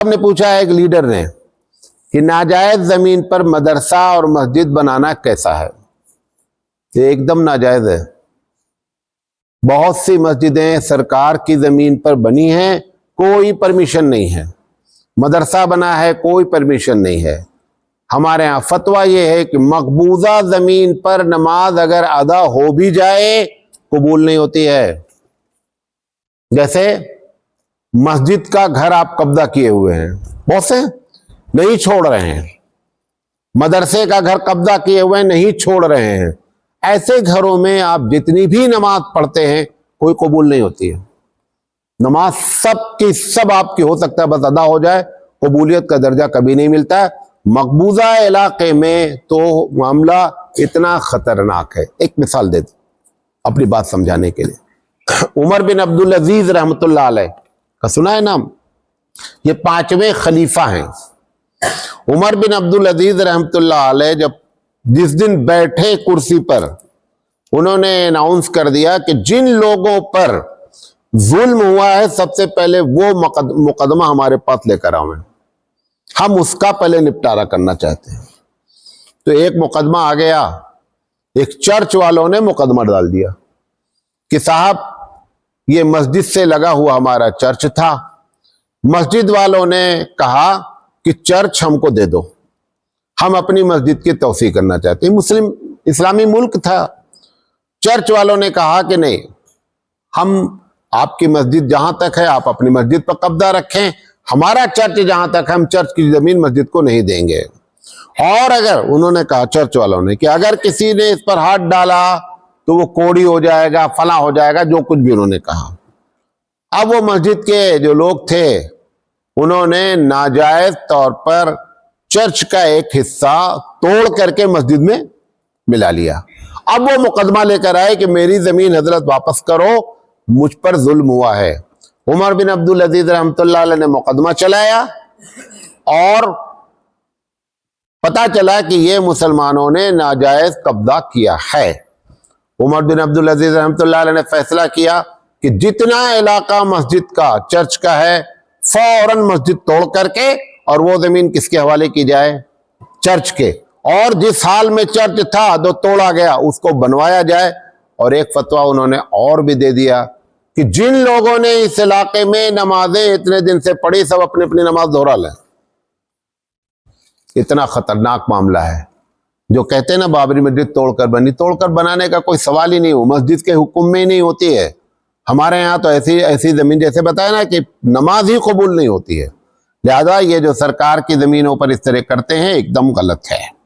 نے پوچھا ایک لیڈر نے کہ ناجائز زمین پر مدرسہ اور مسجد بنانا کیسا ہے؟ یہ ایک دم ناجائز ہے۔ بہت سی مسجدیں سرکار کی زمین پر بنی ہیں، کوئی پرمیشن نہیں ہے۔ مدرسہ بنا ہے، کوئی پرمیشن نہیں ہے۔ ہمارے ہاں فتویٰ یہ ہے کہ مقبوضہ زمین پر نماز اگر ادا ہو بھی جائے قبول نہیں ہوتی ہے۔ جیسے مسجد کا گھر آپ قبضہ کیے ہوئے ہیں، بہت سے نہیں چھوڑ رہے ہیں، مدرسے کا گھر قبضہ کیے ہوئے نہیں چھوڑ رہے ہیں، ایسے گھروں میں آپ جتنی بھی نماز پڑھتے ہیں کوئی قبول نہیں ہوتی ہے۔ نماز سب کی سب آپ کی ہو سکتا ہے، بس ادا ہو جائے، قبولیت کا درجہ کبھی نہیں ملتا ہے۔ مقبوضہ علاقے میں تو معاملہ اتنا خطرناک ہے۔ ایک مثال دے دوں اپنی بات سمجھانے کے لیے۔ عمر بن عبدالعزیز رحمۃ اللہ علیہ کا سنا ہے نام؟ یہ 5ویں خلیفہ ہیں۔ عمر بن عبدالعزیز رحمۃ اللہ علیہ جس دن بیٹھے کرسی پر، انہوں نے اناؤنس کر دیا کہ جن لوگوں پر ظلم ہوا ہے سب سے پہلے وہ مقدمہ ہمارے پاس لے کر آؤں، ہم اس کا پہلے نپٹارہ کرنا چاہتے ہیں۔ تو ایک مقدمہ آ گیا، ایک چرچ والوں نے مقدمہ ڈال دیا کہ صاحب یہ مسجد سے لگا ہوا ہمارا چرچ تھا، مسجد والوں نے کہا کہ چرچ ہم کو دے دو، ہم اپنی مسجد کی توسیع کرنا چاہتے ہیں۔ مسلم اسلامی ملک تھا۔ چرچ والوں نے کہا کہ نہیں، ہم آپ کی مسجد جہاں تک ہے آپ اپنی مسجد پر قبضہ رکھیں، ہمارا چرچ جہاں تک ہے ہم چرچ کی زمین مسجد کو نہیں دیں گے۔ اور اگر انہوں نے کہا چرچ والوں نے کہ اگر کسی نے اس پر ہاتھ ڈالا تو وہ کوڑی ہو جائے گا، فلاں ہو جائے گا، جو کچھ بھی انہوں نے کہا۔ اب وہ مسجد کے جو لوگ تھے انہوں نے ناجائز طور پر چرچ کا ایک حصہ توڑ کر کے مسجد میں ملا لیا۔ اب وہ مقدمہ لے کر آئے کہ میری زمین حضرت واپس کرو، مجھ پر ظلم ہوا ہے۔ عمر بن عبدالعزیز رحمۃ اللہ علیہ نے مقدمہ چلایا اور پتا چلا کہ یہ مسلمانوں نے ناجائز قبضہ کیا ہے۔ عمر بن عبدالعزیز رحمۃ اللہ علیہ نے فیصلہ کیا کہ جتنا علاقہ مسجد کا چرچ کا ہے فوراً مسجد توڑ کر کے اور وہ زمین کس کے حوالے کی جائے؟ چرچ کے۔ اور جس حال میں چرچ تھا جو توڑا گیا اس کو بنوایا جائے۔ اور ایک فتویٰ انہوں نے اور بھی دے دیا کہ جن لوگوں نے اس علاقے میں نمازیں اتنے دن سے پڑھی سب اپنی اپنی نماز دہرا لیں۔ اتنا خطرناک معاملہ ہے۔ جو کہتے ہیں نا بابری مسجد توڑ کر بنی، توڑ کر بنانے کا کوئی سوال ہی نہیں ہو، مسجد کے حکم میں ہی نہیں ہوتی ہے۔ ہمارے یہاں تو ایسی زمین جیسے بتایا نا کہ نماز ہی قبول نہیں ہوتی ہے، لہذا یہ جو سرکار کی زمینوں پر اس طرح کرتے ہیں ایک دم غلط ہے۔